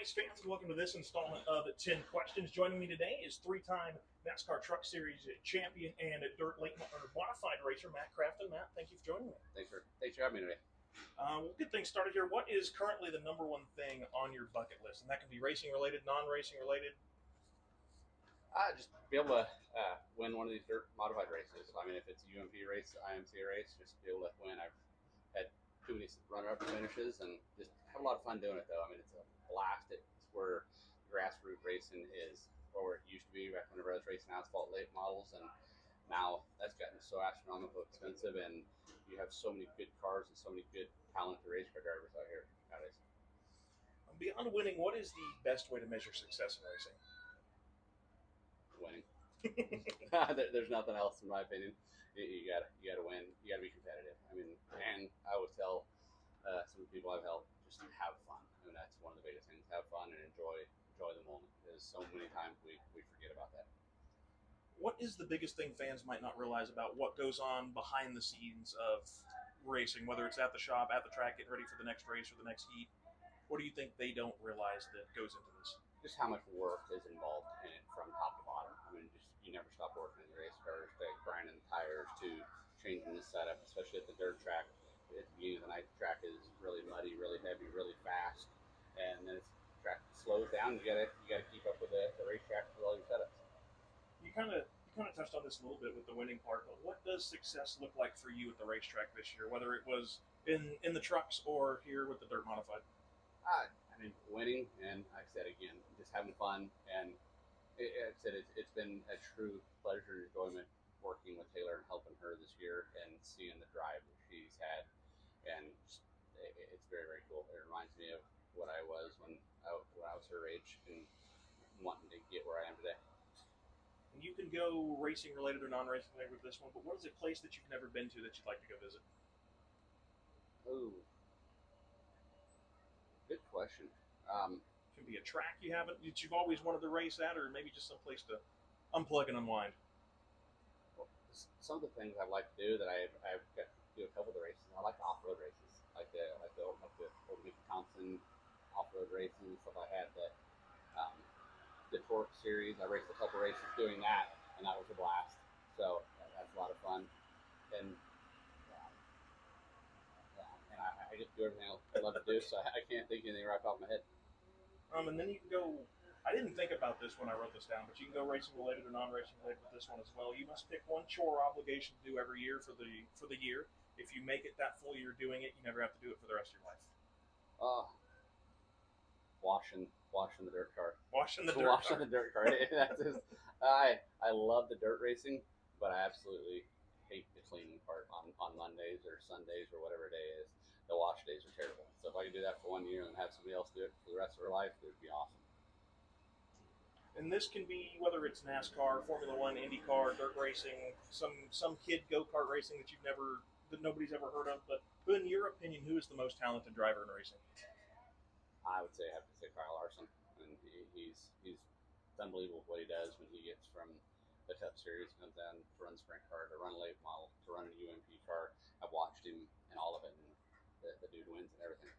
race fans, and welcome to this installment of 10 Questions. Joining me today is three-time NASCAR Truck Series champion and dirt late or modified racer Matt Crafton. Matt, thank you for joining me. Thanks for having me today. We'll get things started here. What is currently the number one thing on your bucket list? And that can be racing related, non-racing related. Just be able to win one of these dirt modified races. I mean, if it's a UMP race, IMCA race, just be able to win. I've had too many runner-up finishes and just have a lot of fun doing it, though. I mean, it's a blast. It's where grassroots racing is, or where it used to be back whenever I was racing asphalt late models, and now that's gotten so astronomically expensive, and you have so many good cars and so many good talented race car drivers out here nowadays. Beyond winning, what is the best way to measure success in racing? Winning. There's nothing else, in my opinion. You gotta win. You gotta be competitive. I mean, and I always tell some of the people I've helped, just have fun. I mean, that's one of the biggest things. Have fun and enjoy the moment. Because so many times we forget about that. What is the biggest thing fans might not realize about what goes on behind the scenes of racing, whether it's at the shop, at the track, getting ready for the next race or the next heat? What do you think they don't realize that goes into this? Just how much work is involved in it from top to bottom. I mean, just you never stop working in the race cars, to grinding the tires, to changing the setup, especially at the dirt track. At the beginning of the night, the track is really muddy, really heavy, really fast, and then as the track slows down, you gotta keep up with the racetrack with all your setups. You kind of touched on this a little bit with the winning part, but what does success look like for you at the racetrack this year, whether it was in the trucks or here with the dirt modified? I mean, winning, and like I said again, just having fun, and it's been a true pleasure and enjoyment working with Taylor and helping her this year and seeing the drive that she's had, and it's very, very cool. It reminds me of what I was when I was her age and wanting to get where I am today. And you can go racing related or non-racing related with this one, but what is a place that you've never been to that you'd like to go visit? Ooh, good question. It can be a track you haven't, that you've always wanted to race at, or maybe just some place to unplug and unwind. Well, some of the things I'd like to do that I've got to do a couple of the races. I like the off-road races, like the old Mickey Thompson off-road races and stuff. I had the Torque series. I raced a couple races doing that, and that was a blast. So that's a lot of fun. And I just do everything I love to do, so I can't think of anything right off my head. And then you can go. I didn't think about this when I wrote this down, but you can go racing related or non-racing related with this one as well. You must pick one chore or obligation to do every year for the year. If you make it that full year doing it, you never have to do it for the rest of your life. Washing the dirt car. Washing the dirt car. That's just, I love the dirt racing, but I absolutely hate the cleaning part on Mondays or Sundays or whatever day it is. The wash days are terrible. So if I could do that for 1 year and have somebody else do it for the rest of their life, it would be awesome. And this can be whether it's NASCAR, Formula One, IndyCar, dirt racing, some kid go-kart racing that nobody's ever heard of. But in your opinion, who is the most talented driver in racing? I would say I have to say Kyle Larson, and he's unbelievable what he does when he gets from the Cup Series, comes down to run sprint car, to run a late model, to run a UMP car. I've watched him in all of it, and the dude wins and everything.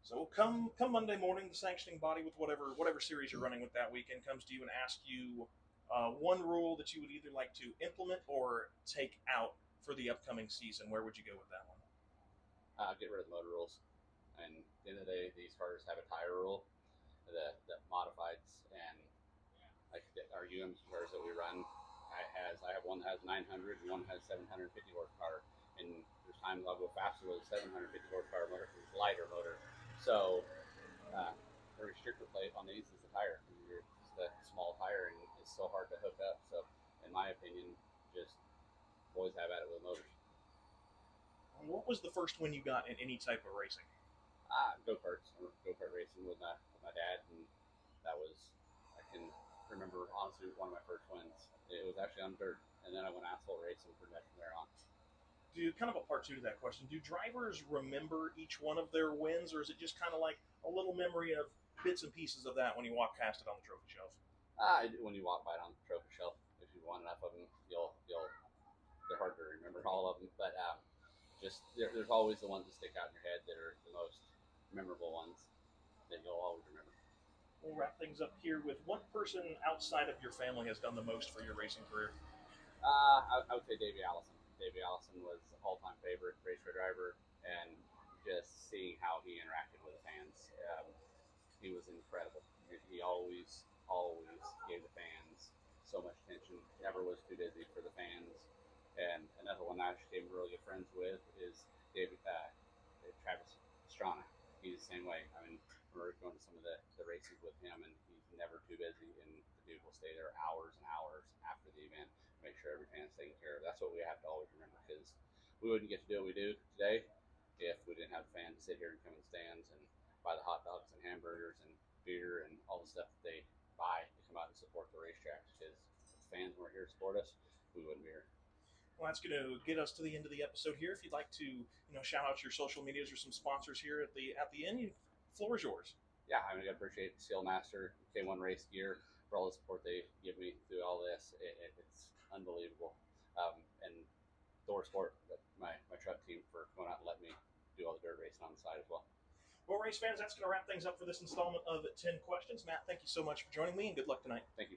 So come Monday morning, the sanctioning body with whatever series you're running with that weekend comes to you and asks you one rule that you would either like to implement or take out for the upcoming season. Where would you go with that one? Get rid of the motor rules. And at the end of the day, these cars have a tire rule that modifieds, and like our UMP cars that we run, I have one that has 900 and one has 750 horsepower. And there's times I'll go faster with a 750 horsepower motor because it's a lighter motor. So the restrictor plate on these is the tire. It's just a small tire, and it's so hard to hook up. So in my opinion, just always have at it with motors. What was the first win you got in any type of racing? Go-kart racing with my dad, and that was, I can remember honestly one of my first wins. It was actually on dirt, and then I went asphalt racing pretty much from there on. Kind of a part two to that question. Do drivers remember each one of their wins, or is it just kind of like a little memory of bits and pieces of that when you walk past it on the trophy shelf? When you walk by it on the trophy shelf, if you won enough of them, they're hard to remember all of them, but there's always the ones that stick out in your head that are the most memorable ones. We'll wrap things up here with what person outside of your family has done the most for your racing career? I would say Davey Allison. Davey Allison was all-time favorite race car driver, and just seeing how he interacted with the fans, he was incredible. He always gave the fans so much attention. Never was too busy for the fans. And another one I actually became really good friends with is David Travis Pastrana. He's the same way. I mean, we're going to some of the races with him, and he's never too busy. And the dude will stay there hours and hours after the event, make sure every fan's taken care of. That's what we have to always remember, because we wouldn't get to do what we do today if we didn't have fans sit here and come in stands and buy the hot dogs and hamburgers and beer and all the stuff that they buy to come out and support the racetracks. Because if the fans weren't here to support us, we wouldn't be here. Well, that's going to get us to the end of the episode here. If you'd like to, shout out your social medias or some sponsors here at the end, floor is yours. Yeah, I appreciate Sailmaster, K1 Race Gear for all the support they give me through all this. It's unbelievable. And Thor Sport, my truck team, for going out and letting me do all the dirt racing on the side as well. Well, race fans, that's going to wrap things up for this installment of 10 Questions. Matt, thank you so much for joining me, and good luck tonight. Thank you.